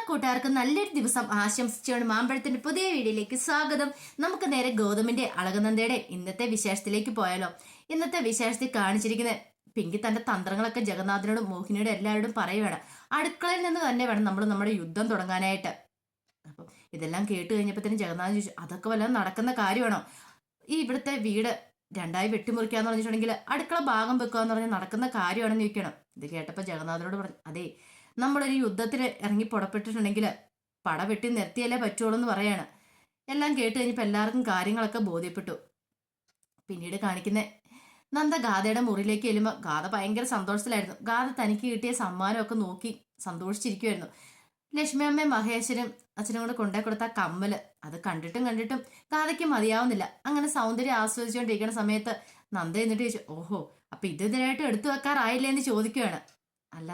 കൂട്ടുകാർക്ക് നല്ലൊരു ദിവസം ആശംസിച്ചുകൊണ്ട് മാമ്പഴത്തിന്റെ പുതിയ വീഡിയോയിലേക്ക് സ്വാഗതം. നമുക്ക് നേരെ ഗൗതമിന്റെ അളകനന്ദയുടെ ഇന്നത്തെ വിശേഷത്തിലേക്ക് പോയാലോ. ഇന്നത്തെ വിശേഷത്തിൽ കാണിച്ചിരിക്കുന്ന പിങ്കി തന്റെ തന്ത്രങ്ങളൊക്കെ ജഗന്നാഥനോടും മോഹിനിയോടും എല്ലാവരോടും പറയുകയാണ്. അടുക്കളയിൽ നിന്ന് തന്നെ വേണം നമ്മൾ നമ്മുടെ യുദ്ധം തുടങ്ങാനായിട്ട്. അപ്പം ഇതെല്ലാം കേട്ട് കഴിഞ്ഞപ്പോഴത്തേനും ജഗന്നാഥൻ ചോദിച്ചു, അതൊക്കെ വല്ലതും നടക്കുന്ന കാര്യമാണോ? ഈ ഇവിടുത്തെ വീട് രണ്ടായി വെട്ടിമുറിക്കാന്ന് പറഞ്ഞിട്ടുണ്ടെങ്കിൽ അടുക്കള ഭാഗം വെക്കുകയെന്ന് പറഞ്ഞാൽ നടക്കുന്ന കാര്യമാണെന്ന് ചോദിക്കണം. ഇത് കേട്ടപ്പോൾ ജഗന്നാഥനോട് പറഞ്ഞു, അതെ, നമ്മളൊരു യുദ്ധത്തിൽ ഇറങ്ങി പുറപ്പെട്ടിട്ടുണ്ടെങ്കിൽ പട വെട്ടി നിർത്തിയല്ലേ പറ്റുള്ളൂ എന്ന് പറയാണ്. എല്ലാം കേട്ട് കഴിഞ്ഞപ്പോൾ എല്ലാവർക്കും കാര്യങ്ങളൊക്കെ ബോധ്യപ്പെട്ടു. പിന്നീട് കാണിക്കുന്ന നന്ദ ഗാഥയുടെ മുറിയിലേക്ക് ചെല്ലുമ്പോൾ ഗാഥ ഭയങ്കര സന്തോഷത്തിലായിരുന്നു. ഗാഥ തനിക്ക് കിട്ടിയ സമ്മാനമൊക്കെ നോക്കി സന്തോഷിച്ചിരിക്കുമായിരുന്നു. ലക്ഷ്മി അമ്മയും മഹേശ്വരും അച്ഛനും കൂടെ കൊണ്ടേ കൊടുത്ത കമ്മല് അത് കണ്ടിട്ടും ഗാഥയ്ക്ക് മതിയാവുന്നില്ല. അങ്ങനെ സൗന്ദര്യം ആസ്വദിച്ചുകൊണ്ടിരിക്കുന്ന സമയത്ത് നന്ദ എന്നിട്ട് ചോദിച്ചു, ഓഹോ, അപ്പൊ ഇതിനായിട്ട് എടുത്തു വെക്കാറായില്ലേ എന്ന് ചോദിക്കുകയാണ്. അല്ല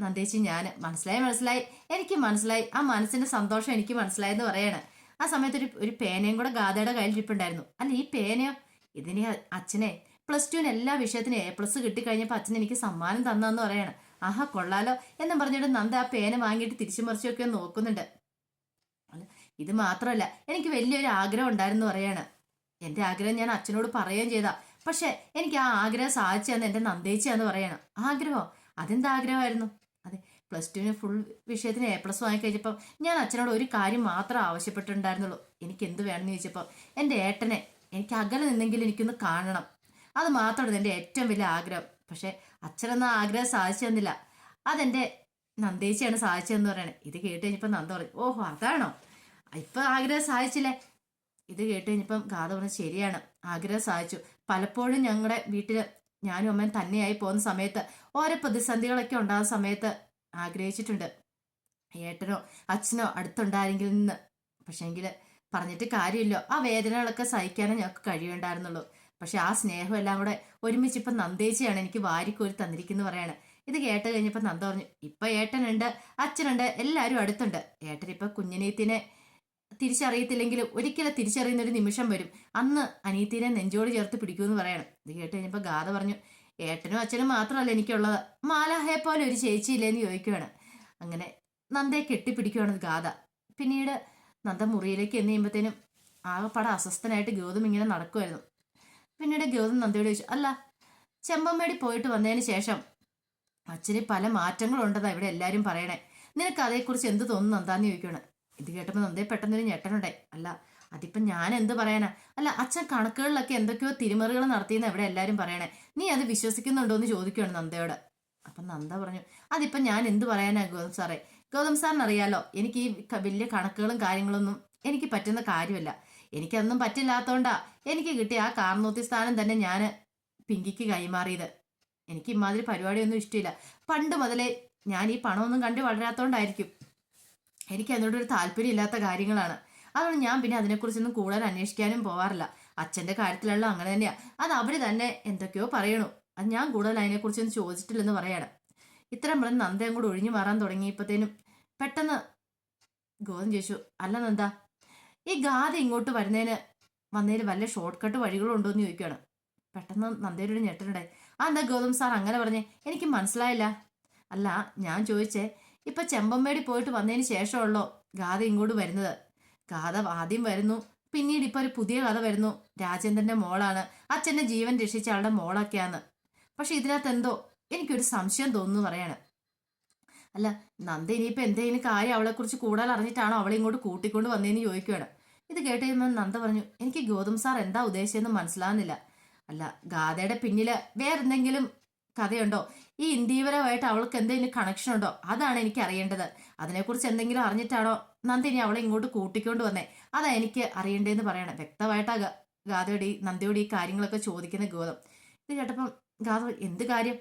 നന്ദേച്ചി, ഞാൻ മനസ്സിലായി, എനിക്ക് മനസ്സിലായി, ആ മനസ്സിന്റെ സന്തോഷം എനിക്ക് മനസ്സിലായെന്ന് പറയാണ്. ആ സമയത്ത് ഒരു പേനയും കൂടെ ഗാഥയുടെ കയ്യിൽ ഇരിപ്പുണ്ടായിരുന്നു. അല്ല, ഈ പേനയോ? ഇതിന് അച്ഛനെ +2 എല്ലാ വിഷയത്തിനും A+ കിട്ടിക്കഴിഞ്ഞപ്പോൾ അച്ഛൻ എനിക്ക് സമ്മാനം തന്നെന്ന് പറയാണ്. ആഹാ, കൊള്ളാലോ എന്നും പറഞ്ഞിട്ട് നന്ദ ആ പേന വാങ്ങിയിട്ട് തിരിച്ചു മറിച്ചൊക്കെ നോക്കുന്നുണ്ട്. അല്ല, ഇത് മാത്രമല്ല, എനിക്ക് വലിയൊരു ആഗ്രഹം ഉണ്ടായിരുന്നു പറയാണ്. എന്റെ ആഗ്രഹം ഞാൻ അച്ഛനോട് പറയുകയും ചെയ്താ, പക്ഷെ എനിക്ക് ആ ആഗ്രഹം സാധിച്ചു തന്നെ എന്റെ നന്ദേച്ചിയാന്ന് പറയണം. ആഗ്രഹമോ? അതെന്താ ആഗ്രഹമായിരുന്നു? അതെ, +2 ഫുൾ വിഷയത്തിന് A+ വാങ്ങിക്കഴിഞ്ഞപ്പം ഞാൻ അച്ഛനോട് ഒരു കാര്യം മാത്രം ആവശ്യപ്പെട്ടിട്ടുണ്ടായിരുന്നുള്ളൂ. എനിക്ക് എന്ത് വേണമെന്ന് ചോദിച്ചപ്പോൾ എൻ്റെ ഏട്ടനെ എനിക്ക് അകലെ നിന്നെങ്കിലും എനിക്കൊന്ന് കാണണം, അത് മാത്രമാണ് എൻ്റെ ഏറ്റവും വലിയ ആഗ്രഹം. പക്ഷെ അച്ഛനൊന്നും ആഗ്രഹം സാധിച്ചു തന്നില്ല, അതെന്റെ നന്ദേച്ചിയാണ് സാധിച്ചതെന്ന് പറയണേ. ഇത് കേട്ട് കഴിഞ്ഞപ്പോൾ നന്ദ പറയും, ഓഹോ, അതാണോ? ഇപ്പൊ ആഗ്രഹം സാധിച്ചില്ലേ? ഇത് കേട്ട് കഴിഞ്ഞപ്പം ഗാഥ പറഞ്ഞു, ശരിയാണ്, ആഗ്രഹം സാധിച്ചു. പലപ്പോഴും ഞങ്ങളുടെ വീട്ടില് ഞാനും അമ്മയും തന്നെയായി പോകുന്ന സമയത്ത് ഓരോ പ്രതിസന്ധികളൊക്കെ ഉണ്ടാകുന്ന സമയത്ത് ആഗ്രഹിച്ചിട്ടുണ്ട് ഏട്ടനോ അച്ഛനോ അടുത്തുണ്ടായെങ്കിൽ നിന്ന്. പക്ഷേങ്കിൽ പറഞ്ഞിട്ട് കാര്യമില്ലോ, ആ വേദനകളൊക്കെ സഹിക്കാനേ ഞങ്ങൾക്ക് കഴിയുണ്ടായിരുന്നുള്ളൂ. പക്ഷെ ആ സ്നേഹം എല്ലാം കൂടെ ഒരുമിച്ച് ഇപ്പം നന്ദേച്ചിയാണ് എനിക്ക് വാരിക്കോരി തന്നിരിക്കുന്നു പറയാണ്. ഇത് കേട്ട് കഴിഞ്ഞപ്പോൾ നന്ദ പറഞ്ഞു, ഇപ്പൊ ഏട്ടനുണ്ട്, അച്ഛനുണ്ട്, എല്ലാവരും അടുത്തുണ്ട്. ഏട്ടൻ ഇപ്പൊ കുഞ്ഞിനീത്തിനെ തിരിച്ചറിയത്തില്ലെങ്കിലും ഒരിക്കലും തിരിച്ചറിയുന്ന ഒരു നിമിഷം വരും, അന്ന് അനീത്തിനെ നെഞ്ചോട് ചേർത്ത് പിടിക്കുമെന്ന് പറയണം. ഇത് കേട്ട് കഴിഞ്ഞപ്പോൾ ഗാഥ പറഞ്ഞു, ഏട്ടനും അച്ഛനും മാത്രമല്ല എനിക്കുള്ളത്, മാലാഹയെ പോലെ ഒരു ചേച്ചിയില്ലേന്ന് ചോദിക്കുകയാണ്. അങ്ങനെ നന്ദയെ കെട്ടിപ്പിടിക്കുകയാണ് ഗാഥ. പിന്നീട് നന്ദ മുറിയിലേക്ക് എന്ന് കഴിയുമ്പോഴത്തേനും ആകെപ്പാടെ അസ്വസ്ഥനായിട്ട് ഗൗതം ഇങ്ങനെ നടക്കുമായിരുന്നു. പിന്നീട് ഗൗതം നന്ദയോട് ചോദിച്ചു, അല്ല, ചെമ്പമ്മേടി പോയിട്ട് വന്നതിന് ശേഷം അച്ഛന് പല മാറ്റങ്ങളും ഉണ്ടെന്നാ ഇവിടെ എല്ലാവരും പറയണേ, നിനക്ക് അതേക്കുറിച്ച് എന്ത് തോന്നുന്നു എന്താന്ന് ചോദിക്കുകയാണ്. ഇത് കേട്ടപ്പോൾ നന്ദയെ പെട്ടെന്നൊരു ഞെട്ടനുണ്ടായി. അല്ല, അതിപ്പം ഞാൻ എന്ത് പറയാനാ? അല്ല, അച്ഛൻ കണക്കുകളിലൊക്കെ എന്തൊക്കെയോ തിരിമറികൾ നടത്തിയെന്ന് ഇവിടെ എല്ലാവരും പറയണേ, നീ അത് വിശ്വസിക്കുന്നുണ്ടോ എന്ന് ചോദിക്കുകയാണ് നന്ദയോട്. അപ്പം നന്ദ പറഞ്ഞു, അതിപ്പം ഞാൻ എന്ത് പറയാനാ ഗൗതം സാറേ? ഗൗതം സാറിന് അറിയാലോ, എനിക്ക് ഈ വലിയ കണക്കുകളും കാര്യങ്ങളൊന്നും എനിക്ക് പറ്റുന്ന കാര്യമല്ല. എനിക്കതൊന്നും പറ്റില്ലാത്തോണ്ടാ എനിക്ക് കിട്ടിയ ആ കാർന്നോത്തി സ്ഥാനം തന്നെ ഞാൻ പിങ്കിക്ക് കൈമാറിയത്. എനിക്ക് ഇമാതിരി പരിപാടിയൊന്നും ഇഷ്ടമില്ല. പണ്ട് മുതലേ ഞാൻ ഈ പണമൊന്നും കണ്ട് വളരാത്തോണ്ടായിരിക്കും എനിക്ക് അതിനോടൊരു താല്പര്യം ഇല്ലാത്ത കാര്യങ്ങളാണ്. അതുകൊണ്ട് ഞാൻ പിന്നെ അതിനെക്കുറിച്ചൊന്നും കൂടുതൽ അന്വേഷിക്കാനും പോവാറില്ല. അച്ഛൻ്റെ കാര്യത്തിലുള്ള അങ്ങനെ തന്നെയാ, അത് അവർ തന്നെ എന്തൊക്കെയോ പറയണു, അത് ഞാൻ കൂടുതൽ അതിനെക്കുറിച്ചൊന്നും ചോദിച്ചിട്ടില്ലെന്ന് പറയാണ്. ഇത്രയും പറഞ്ഞ് നന്ദ അങ്ങോട്ട് ഒഴിഞ്ഞു മാറാൻ തുടങ്ങിയപ്പോഴത്തേനും പെട്ടെന്ന് ഗോതം ചോദിച്ചു, അല്ല നന്ദ, ഈ ഗാഥ ഇങ്ങോട്ട് വന്നതിന് വല്ല ഷോർട്ട് കട്ട് വഴികളും ഉണ്ടോ എന്ന് ചോദിക്കുകയാണ്. പെട്ടെന്ന് നന്ദയുടെ ഒരു ഞെട്ടലുണ്ടായി. ആ, എന്താ ഗൗതം സാർ അങ്ങനെ പറഞ്ഞേ? എനിക്ക് മനസ്സിലായില്ല. അല്ല, ഞാൻ ചോദിച്ചേ, ഇപ്പൊ ചെമ്പമ്മേടി പോയിട്ട് വന്നതിന് ശേഷമുള്ളോ ഗാഥ ഇങ്ങോട്ട് വരുന്നത്? ഗാഥ ആദ്യം വരുന്നു, പിന്നീട് ഇപ്പൊ ഒരു പുതിയ കഥ വരുന്നു, രാജേന്ദ്രന്റെ മോളാണ്, അച്ഛന്റെ ജീവൻ രക്ഷിച്ച ആളുടെ മോളൊക്കെയാന്ന്. പക്ഷെ ഇതിനകത്ത് എന്തോ എനിക്കൊരു സംശയം തോന്നുന്നു പറയാണ്. അല്ല, നന്ദ ഇനിയിപ്പോ എന്തെങ്കിലും കാര്യം അവളെ കുറിച്ച് കൂടുതൽ അറിഞ്ഞിട്ടാണോ അവളെ ഇങ്ങോട്ട് കൂട്ടിക്കൊണ്ട് വന്നതെന്ന് ചോദിക്കുകയാണ്. ഇത് കേട്ട് കഴിയുമ്പോൾ നന്ദ പറഞ്ഞു, എനിക്ക് ഗൗതം സാർ എന്താ ഉദ്ദേശിച്ചതെന്ന് മനസ്സിലാകുന്നില്ല. അല്ല, ഗാഥയുടെ പിന്നില് വേറെന്തെങ്കിലും കഥയുണ്ടോ? ഈ ഇന്ത്യപരമായിട്ട് അവൾക്ക് എന്തെങ്കിലും കണക്ഷൻ ഉണ്ടോ? അതാണ് എനിക്ക് അറിയേണ്ടത്. അതിനെക്കുറിച്ച് എന്തെങ്കിലും അറിഞ്ഞിട്ടാണോ നന്ദിനി അവളെ ഇങ്ങോട്ട് കൂട്ടിക്കൊണ്ട് വന്നേ? അതാ എനിക്ക് അറിയേണ്ടതെന്ന് പറയണം. വ്യക്തമായിട്ടാ നന്ദിയോട് ഈ കാര്യങ്ങളൊക്കെ ചോദിക്കുന്ന ഗൗതം. ഇത് കേട്ടപ്പം ഗാഥ, എന്ത് കാര്യം?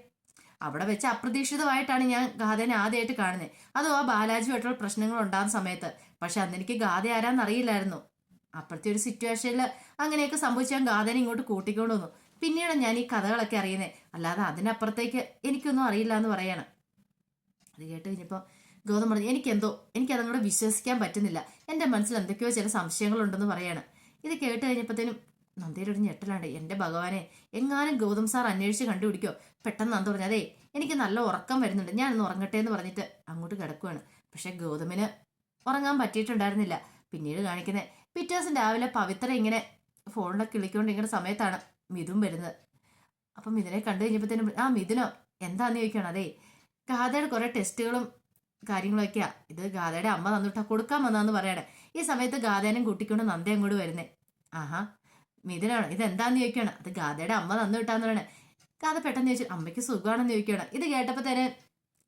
അവിടെ വെച്ച് അപ്രതീക്ഷിതമായിട്ടാണ് ഞാൻ ഗാഥേനെ ആദ്യമായിട്ട് കാണുന്നത്, അതും ആ ബാലാജിയുമായിട്ടുള്ള പ്രശ്നങ്ങൾ ഉണ്ടാകുന്ന സമയത്ത്. പക്ഷെ അന്ന് എനിക്ക് ഗാഥ ആരാന്ന് അറിയില്ലായിരുന്നു. അപ്പോഴത്തെ ഒരു സിറ്റുവേഷനിൽ അങ്ങനെയൊക്കെ സംഭവിച്ചാൽ ഗാഥേനെ ഇങ്ങോട്ട് കൂട്ടിക്കൊണ്ട് വന്നു. പിന്നീട് ഞാൻ ഈ കഥകളൊക്കെ അറിയുന്നേ, അല്ലാതെ അതിനപ്പുറത്തേക്ക് എനിക്കൊന്നും അറിയില്ല എന്ന് പറയാണ്. അത് കേട്ട് കഴിഞ്ഞപ്പോൾ ഗൗതം പറഞ്ഞു, എനിക്കതും കൂടെ വിശ്വസിക്കാൻ പറ്റുന്നില്ല, എൻ്റെ മനസ്സിൽ എന്തൊക്കെയോ ചില സംശയങ്ങളുണ്ടെന്ന് പറയാണ്. ഇത് കേട്ട് കഴിഞ്ഞപ്പോഴത്തേനും നന്ദയുടെ ഒരു ഞെട്ടലാണ്. എൻ്റെ ഭഗവാനെ, എങ്ങാനും ഗൗതം സാർ അന്വേഷിച്ച് കണ്ടുപിടിക്കോ? പെട്ടെന്ന് നന്ദ പറഞ്ഞു, അതെ, എനിക്ക് നല്ല ഉറക്കം വരുന്നുണ്ട്, ഞാനൊന്ന് ഉറങ്ങട്ടെ എന്ന് പറഞ്ഞിട്ട് അങ്ങോട്ട് കിടക്കുവാണ്. പക്ഷെ ഗൗതമിന് ഉറങ്ങാൻ പറ്റിയിട്ടുണ്ടായിരുന്നില്ല. പിന്നീട് കാണിക്കുന്നത് പിറ്റേ ദിവസം രാവിലെ പവിത്ര ഇങ്ങനെ ഫോണിലൊക്കെ വിളിക്കൊണ്ടിരിക്കുന്ന സമയത്താണ് മിഥുൻ വരുന്നത്. അപ്പം മിഥുനെ കണ്ടു കഴിഞ്ഞപ്പോഴത്തേനും ആ മിഥുനോ എന്താന്ന് ചോദിക്കണം. അതേ ഗാഥയുടെ കുറെ ടെസ്റ്റുകളും കാര്യങ്ങളൊക്കെയാ ഇത് ഗാഥയുടെ അമ്മ തന്നിട്ടാ കൊടുക്കാൻ വന്നാന്ന് പറയണേ. ഈ സമയത്ത് ഗാഥേനും കൂട്ടിക്കൊണ്ട് നന്ദ അങ്ങോട്ട് വരുന്നേ. ആഹാ മിഥുനാണ് ഇതെന്താന്ന് ചോദിക്കണം. അത് ഗാഥയുടെ അമ്മ തന്നു വിട്ടാന്ന് പറയണേ. ഗാഥ പെട്ടെന്ന് ചോദിച്ചു അമ്മയ്ക്ക് സുഖമാണെന്ന് ചോദിക്കണം. ഇത് കേട്ടപ്പോ തന്നെ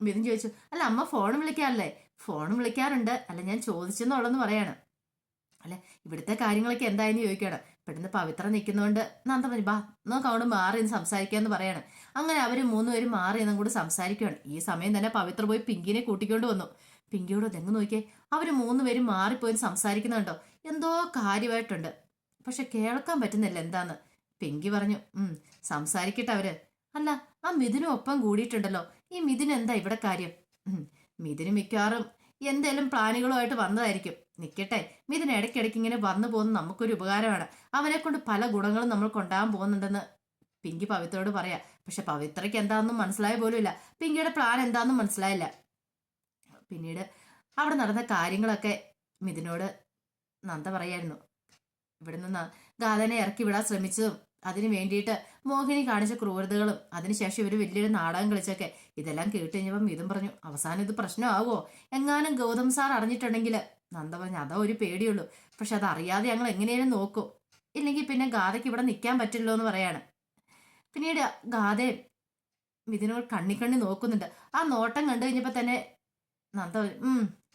മിഥുൻ ചോദിച്ചു അല്ല അമ്മ ഫോൺ വിളിക്കാറില്ലേ? ഫോൺ വിളിക്കാറുണ്ട്, അല്ല ഞാൻ ചോദിച്ചെന്നുള്ളെന്ന് പറയാണ്. അല്ലെ ഇവിടുത്തെ കാര്യങ്ങളൊക്കെ എന്തായെന്ന് ചോദിക്കുകയാണ്. പെട്ടെന്ന് പവിത്ര നിൽക്കുന്നതുകൊണ്ട് നന്ദ പറഞ്ഞു ബാ നോക്ക് അങ്ങോട്ട് മാറി എന്ന് സംസാരിക്കാന്ന് പറയാണ്. അങ്ങനെ അവര് മൂന്നുപേരും മാറി എന്നും കൂടി സംസാരിക്കുകയാണ്. ഈ സമയം തന്നെ പവിത്ര പോയി പിങ്കിനെ കൂട്ടിക്കൊണ്ട് വന്നു. പിങ്കിയോട് തെങ്ങ് നോക്കിയേ അവര് മൂന്നുപേരും മാറിപ്പോയി സംസാരിക്കുന്നുണ്ടോ എന്തോ കാര്യമായിട്ടുണ്ട്, പക്ഷെ കേൾക്കാൻ പറ്റുന്നില്ല എന്താന്ന്. പിങ്കി പറഞ്ഞു സംസാരിക്കട്ടെ അവര്. അല്ല ആ മിഥുനും ഒപ്പം കൂടിയിട്ടുണ്ടല്ലോ, ഈ മിഥുന് എന്താ ഇവിടെ കാര്യം? മിഥുന് മിക്കവാറും എന്തേലും പ്ലാനുകളുമായിട്ട് വന്നതായിരിക്കും. നിൽക്കട്ടെ, മിഥുൻ ഇടയ്ക്കിടയ്ക്ക് ഇങ്ങനെ വന്നു പോകുന്ന നമുക്കൊരു ഉപകാരമാണ്. അവനെ കൊണ്ട് പല ഗുണങ്ങളും നമ്മൾ കൊണ്ടാകാൻ പോകുന്നുണ്ടെന്ന് പിങ്കി പവിത്രയോട് പറയാ. പക്ഷെ പവിത്രയ്ക്ക് എന്താണെന്നും മനസ്സിലായ പോലും ഇല്ല. പിങ്കിയുടെ പ്ലാൻ എന്താണെന്നും മനസ്സിലായില്ല. പിന്നീട് അവിടെ നടന്ന കാര്യങ്ങളൊക്കെ മിഥുനോട് നന്ദ പറയായിരുന്നു. ഇവിടെ നിന്ന് ഗാഥനെ ഇറക്കി വിടാൻ ശ്രമിച്ചതും അതിനു വേണ്ടിയിട്ട് മോഹിനി കാണിച്ച ക്രൂരതകളും അതിനുശേഷം ഇവർ വലിയൊരു നാടകം കളിച്ചൊക്കെ ഇതെല്ലാം കേട്ട് കഴിഞ്ഞപ്പം മിഥുൻ പറഞ്ഞു അവസാനം ഇത് പ്രശ്നമാവോ? എങ്ങാനും ഗൗതം സാർ അറിഞ്ഞിട്ടുണ്ടെങ്കിൽ നന്ദ പറഞ്ഞു അതാ ഒരു പേടിയുള്ളൂ, പക്ഷെ അത് അറിയാതെ ഞങ്ങൾ എങ്ങനെയും നോക്കും, ഇല്ലെങ്കിൽ പിന്നെ ഗാഥയ്ക്ക് ഇവിടെ നിൽക്കാൻ പറ്റില്ലോ എന്ന് പറയാണ്. പിന്നീട് ഗാഥയും മിഥുനോട് കണ്ണി നോക്കുന്നുണ്ട്. ആ നോട്ടം കണ്ടു കഴിഞ്ഞപ്പോൾ തന്നെ നന്ദ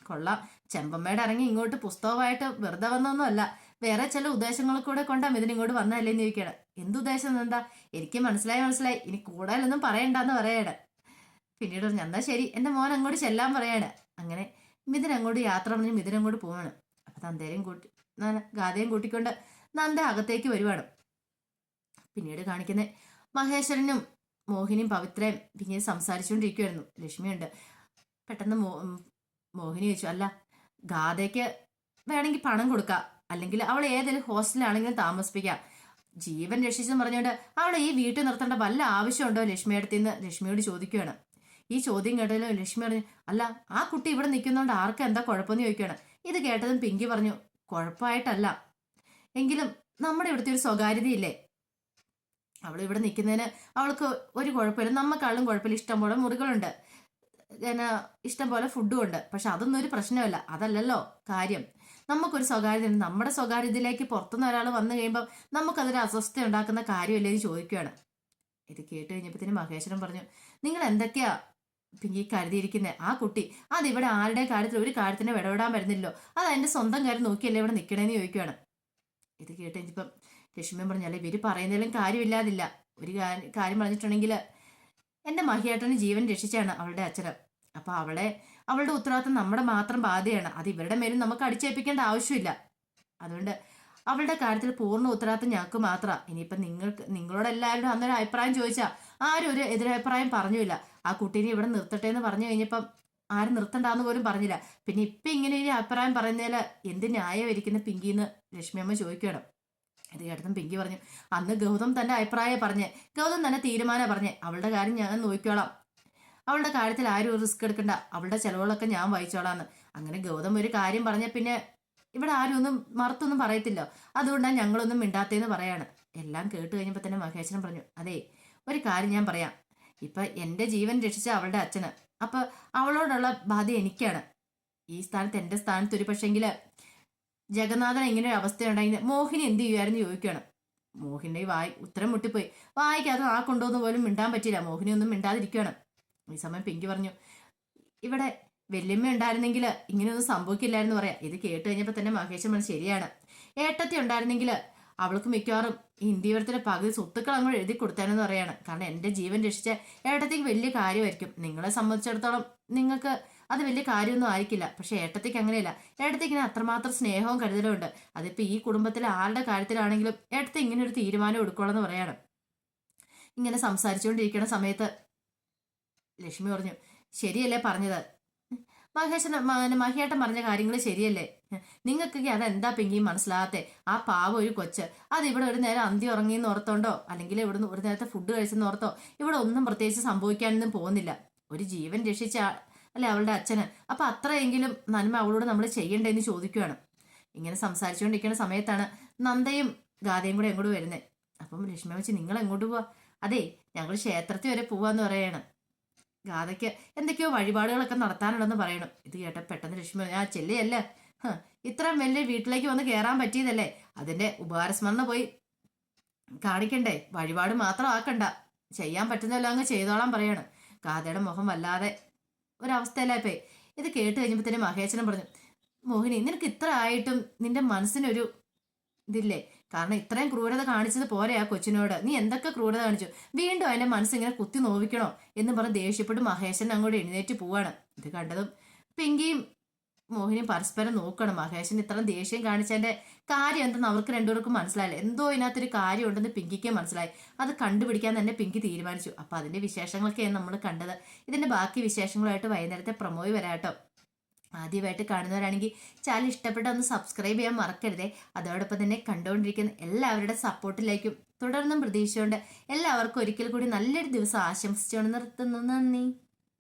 കൊള്ളാം, ചെമ്പമ്മയുടെ ഇറങ്ങി ഇങ്ങോട്ട് പുസ്തകമായിട്ട് വെറുതെ വന്നൊന്നുമല്ല, വേറെ ചില ഉദ്ദേശങ്ങൾ കൂടെ കൊണ്ടാ മിഥുൻ ഇങ്ങോട്ട് വന്നതല്ലേന്ന് ചോദിക്കണം. എന്തുദ്ദേശം എന്താ? എനിക്ക് മനസ്സിലായി, ഇനി കൂടുതലൊന്നും പറയണ്ടെന്ന് പറയാണ്. പിന്നീട് പറഞ്ഞു എന്നാ ശരി എന്റെ മോൻ അങ്ങോട്ട് ചെല്ലാൻ പറയാണ്. അങ്ങനെ മിഥുൻ അങ്ങോട്ട് യാത്ര പറഞ്ഞ് മിഥുൻ അങ്ങോട്ട് പോവാണ്. അപ്പൊ നന്ദയും ഗാഥയും കൂട്ടിക്കൊണ്ട് നന്ദ അകത്തേക്ക് വരുവാണ്. പിന്നീട് കാണിക്കുന്നത് മഹേശ്വരനും മോഹിനിയും പവിത്രയും പിന്നീട് സംസാരിച്ചുകൊണ്ടിരിക്കുവായിരുന്നു. ലക്ഷ്മിയുണ്ട്. പെട്ടെന്ന് മോഹിനി ചോദിച്ചു അല്ല ഗാഥയ്ക്ക് വേണമെങ്കിൽ പണം കൊടുക്കാം, അല്ലെങ്കിൽ അവൾ ഏതെങ്കിലും ഹോസ്റ്റലാണെങ്കിലും താമസിപ്പിക്കാം, ജീവൻ രക്ഷിച്ചെന്ന് പറഞ്ഞുകൊണ്ട് അവളെ ഈ വീട്ടിൽ നിർത്തേണ്ട വല്ല ആവശ്യമുണ്ടോ ലക്ഷ്മിയടുത്തിന്ന് ലക്ഷ്മിയോട് ചോദിക്കുകയാണ്. ഈ ചോദ്യം കേട്ടല്ലോ ലക്ഷ്മി പറഞ്ഞു അല്ല ആ കുട്ടി ഇവിടെ നിൽക്കുന്നതുകൊണ്ട് ആർക്കും എന്താ കുഴപ്പമെന്ന് ചോദിക്കുകയാണ്. ഇത് കേട്ടതും പിങ്കി പറഞ്ഞു കുഴപ്പമായിട്ടല്ല, എങ്കിലും നമ്മുടെ ഇവിടുത്തെ ഒരു സ്വകാര്യതയില്ലേ, അവൾ ഇവിടെ നിൽക്കുന്നതിന് അവൾക്ക് ഒരു കുഴപ്പമില്ല, നമ്മക്കാളും കുഴപ്പമില്ല, ഇഷ്ടം പോലെ മുറികളുണ്ട്, ഇഷ്ടം പോലെ ഫുഡും ഉണ്ട്, പക്ഷെ അതൊന്നും ഒരു പ്രശ്നമല്ല, അതല്ലല്ലോ കാര്യം. നമുക്കൊരു സ്വകാര്യത, നമ്മുടെ സ്വകാര്യതയിലേക്ക് പുറത്തുനിന്ന് ഒരാൾ വന്നു കഴിയുമ്പോൾ നമുക്കതൊരു അസ്വസ്ഥ ഉണ്ടാക്കുന്ന കാര്യമല്ലേ എന്ന് ചോദിക്കുകയാണ്. ഇത് കേട്ട് കഴിഞ്ഞപ്പോഴത്തേനും മഹേശ്വരൻ പറഞ്ഞു നിങ്ങൾ എന്തൊക്കെയാ പിങ്കി കരുതിയിരിക്കുന്നത്? ആ കുട്ടി അതിവിടെ ആരുടെ കാര്യത്തിൽ ഒരു കാര്യത്തിന് ഇടപെടാൻ വരുന്നില്ലോ, അത് അതിന്റെ സ്വന്തം കാര്യം നോക്കിയല്ലേ ഇവിടെ നിൽക്കണേന്ന് ചോദിക്കുകയാണ്. ഇത് കേട്ട് കഴിഞ്ഞപ്പം ലക്ഷ്മി പറഞ്ഞാലേ ഇവര് പറയുന്നതിലും കാര്യമില്ലാതില്ല, ഒരു കാര്യം പറഞ്ഞിട്ടുണ്ടെങ്കിൽ എന്റെ മഹിയേട്ടന് ജീവൻ രക്ഷിച്ചാണ് അവളുടെ അച്ഛനും, അപ്പൊ അവളുടെ ഉത്തരവാദിത്വം നമ്മുടെ മാത്രം ബാധ്യതയാണ്, അത് ഇവരുടെ മേലും നമുക്ക് അടിച്ചേൽപ്പിക്കേണ്ട ആവശ്യമില്ല, അതുകൊണ്ട് അവളുടെ കാര്യത്തിൽ പൂർണ്ണ ഉത്തരവാദിത്വം ഞങ്ങൾക്ക് മാത്രമാണ്. ഇനിയിപ്പൊ നിങ്ങളോട് എല്ലാവരും അന്നൊരു അഭിപ്രായം ചോദിച്ചാൽ ആരും ഒരു എതിരഭിപ്രായം പറഞ്ഞില്ല, ആ കുട്ടീനെ ഇവിടെ നിർത്തട്ടെ എന്ന് പറഞ്ഞു കഴിഞ്ഞപ്പം ആരും നിർത്തണ്ടാന്ന് പോലും പറഞ്ഞില്ല, പിന്നെ ഇപ്പൊ ഇങ്ങനെ ഒരു അഭിപ്രായം പറയുന്നതിൽ എന്ത് ന്യായം ഇരിക്കുന്ന പിങ്കിന്ന് ലക്ഷ്മിയമ്മ ചോദിക്കണം. ഇത് കേട്ടതും പിങ്കി പറഞ്ഞു അന്ന് ഗൗതം തന്റെ അഭിപ്രായം പറഞ്ഞേ, ഗൗതം തന്നെ തീരുമാനം പറഞ്ഞേ, അവളുടെ കാര്യം ഞാൻ നോക്കിക്കോളാം, അവളുടെ കാര്യത്തിൽ ആരും ഒരു റിസ്ക് എടുക്കണ്ട, അവളുടെ ചെലവുകളൊക്കെ ഞാൻ വഹിച്ചോളാന്ന്. അങ്ങനെ ഗൗതം ഒരു കാര്യം പറഞ്ഞ പിന്നെ ഇവിടെ ആരും ഒന്നും മറുത്തൊന്നും പറയത്തില്ലോ, അതുകൊണ്ടാണ് ഞങ്ങളൊന്നും മിണ്ടാത്തേന്ന് പറയാണ്. എല്ലാം കേട്ട് കഴിഞ്ഞപ്പോൾ തന്നെ മഹേശ്വരൻ പറഞ്ഞു അതെ ഒരു കാര്യം ഞാൻ പറയാം, ഇപ്പൊ എന്റെ ജീവൻ രക്ഷിച്ച അവളുടെ അച്ഛന്, അപ്പൊ അവളോടുള്ള ബാധ്യത എനിക്കാണ്. ഈ സ്ഥാനത്ത് എന്റെ സ്ഥാനത്ത് ഒരു പക്ഷെങ്കില് ജഗന്നാഥൻ ഇങ്ങനെ ഒരു അവസ്ഥയുണ്ടെങ്കിൽ മോഹിനി എന്ത് ചെയ്യുമായിരുന്നു ചോദിക്കുകയാണ്. മോഹിന്റെ ഉത്തരം മുട്ടിപ്പോയി, വായിക്കാതെ ആ കൊണ്ടുവന്ന് പോലും മിണ്ടാൻ പറ്റില്ല, മോഹിനി ഒന്നും മിണ്ടാതിരിക്കുകയാണ്. ഈ സമയം പിങ്കി പറഞ്ഞു ഇവിടെ വല്യമ്മ ഉണ്ടായിരുന്നെങ്കിൽ ഇങ്ങനെയൊന്നും സംഭവിക്കില്ലായിരുന്നു പറയാം. ഇത് കേട്ട് കഴിഞ്ഞപ്പോൾ തന്നെ മഹേശ്വരൻ പറഞ്ഞു ശരിയാണ്, ഏട്ടത്തി ഉണ്ടായിരുന്നെങ്കിൽ അവൾക്ക് മിക്കവാറും ഇന്ത്യവരത്തിലെ പകുതി സ്വത്തുക്കൾ അങ്ങോട്ട് എഴുതി കൊടുത്താനെന്ന് പറയാണ്. കാരണം എന്റെ ജീവൻ രക്ഷിച്ച ഏട്ടത്തിക്ക് വലിയ കാര്യമായിരിക്കും, നിങ്ങളെ സംബന്ധിച്ചിടത്തോളം നിങ്ങൾക്ക് അത് വലിയ കാര്യമൊന്നും ആയിരിക്കില്ല, പക്ഷെ ഏട്ടത്തിക്ക് അങ്ങനെയല്ല, ഏട്ടത്തിക്ക് അത്രമാത്രം സ്നേഹവും കരുതലും ഉണ്ട്, അതിപ്പോ ഈ കുടുംബത്തിലെ ആളുടെ കാര്യത്തിലാണെങ്കിലും ഏട്ടത്തി ഇങ്ങനെ ഒരു തീരുമാനം എടുക്കോളെന്ന് പറയാണ്. ഇങ്ങനെ സംസാരിച്ചുകൊണ്ടിരിക്കുന്ന സമയത്ത് ലക്ഷ്മി പറഞ്ഞു ശരിയല്ലേ പറഞ്ഞത്, മഹിയേട്ടൻ പറഞ്ഞ കാര്യങ്ങൾ ശരിയല്ലേ, നിങ്ങൾക്കൊക്കെ അതെന്താ പിങ്കി മനസ്സിലാകാത്തെ? ആ പാവ ഒരു കൊച്ച് അത് ഇവിടെ ഒരു നേരം അന്തി ഉറങ്ങിയെന്ന് ഓർത്തോണ്ടോ അല്ലെങ്കിൽ ഇവിടുന്ന് ഒരു നേരത്തെ ഫുഡ് കഴിച്ചെന്ന് ഓർത്തോ ഇവിടെ ഒന്നും പ്രത്യേകിച്ച് സംഭവിക്കാനൊന്നും പോകുന്നില്ല, ഒരു ജീവൻ രക്ഷിച്ച അല്ലെ അവളുടെ അച്ഛന്. അപ്പൊ അത്രയെങ്കിലും നന്മ അവളോട് നമ്മൾ ചെയ്യണ്ടേന്ന് ചോദിക്കുകയാണ്. ഇങ്ങനെ സംസാരിച്ചുകൊണ്ടിരിക്കുന്ന സമയത്താണ് നന്ദയും ഗാഥയും കൂടെ എങ്ങോട്ട് വരുന്നത്. അപ്പം ലക്ഷ്മി വെച്ച് നിങ്ങൾ എങ്ങോട്ട് പോവാ? അതെ, ഞങ്ങൾ ക്ഷേത്രത്തിൽ വരെ പോവാന്ന് പറയണം. ഗാഥയ്ക്ക് എന്തൊക്കെയോ വഴിപാടുകളൊക്കെ നടത്താനുണ്ടെന്ന് പറയണം. ഇത് കേട്ട പെട്ടെന്ന് ലക്ഷ്മി ആ ചെല്ലിയല്ല, ഇത്രയും വലിയ വീട്ടിലേക്ക് വന്ന് കയറാൻ പറ്റിയതല്ലേ, അതിന്റെ ഉപകാരസ്മരണ പോയി കാണിക്കണ്ടേ, വഴിപാട് മാത്രം ആക്കണ്ട, ചെയ്യാൻ പറ്റുന്നല്ലോ അങ്ങ് ചെയ്തോളാൻ പറയാണ്. ഗാഥയുടെ മുഖം വല്ലാതെ ഒരവസ്ഥയിലായിപ്പോയി. ഇത് കേട്ട് കഴിഞ്ഞപ്പോഴത്തേനും മഹേശ്വരൻ പറഞ്ഞു, മോഹിനി നിനക്ക് ഇത്ര ആയിട്ടും നിന്റെ മനസ്സിനൊരു ഇതില്ലേ? കാരണം ഇത്രയും ക്രൂരത കാണിച്ചത് പോരെ ആ കൊച്ചിനോട്, നീ എന്തൊക്കെ ക്രൂരത കാണിച്ചു, വീണ്ടും അതിന്റെ മനസ്സിങ്ങനെ കുത്തി നോവിക്കണോ എന്ന് പറഞ്ഞ് ദേഷ്യപ്പെട്ട് മഹേശ്വരൻ അങ്ങോട്ട് എഴുന്നേറ്റ് പോവാണ്. ഇത് കണ്ടതും പിങ്കിയും മോഹിനിയും പരസ്പരം നോക്കണം. മഹേശൻ ഇത്ര ദേഷ്യം കാണിച്ചതിന്റെ കാര്യം എന്തെന്ന് അവർക്ക് രണ്ടുപേർക്കും മനസ്സിലായില്ല. എന്തോ ഇതിനകത്തൊരു കാര്യം ഉണ്ടെന്ന് പിങ്കിക്ക് മനസ്സിലായി. അത് കണ്ടുപിടിക്കാൻ തന്നെ പിങ്കി തീരുമാനിച്ചു. അപ്പൊ അതിന്റെ വിശേഷങ്ങളൊക്കെയാണ് നമ്മൾ കണ്ടത്. ഇതിന്റെ ബാക്കി വിശേഷങ്ങളുമായിട്ട് വൈകുന്നേരത്തെ പ്രൊമോയി വരാട്ടോ. ആദ്യമായിട്ട് കാണുന്നവരാണെങ്കിൽ ചാനൽ ഇഷ്ടപ്പെട്ട ഒന്ന് സബ്സ്ക്രൈബ് ചെയ്യാൻ മറക്കരുതേ. അതോടൊപ്പം തന്നെ കണ്ടുകൊണ്ടിരിക്കുന്ന എല്ലാവരുടെ സപ്പോർട്ടിലേക്കും തുടർന്നും പ്രതീക്ഷിച്ചുകൊണ്ട് എല്ലാവർക്കും ഒരിക്കൽ കൂടി നല്ലൊരു ദിവസം ആശംസിച്ചുകൊണ്ട് നിർത്തുന്നു. നന്ദി.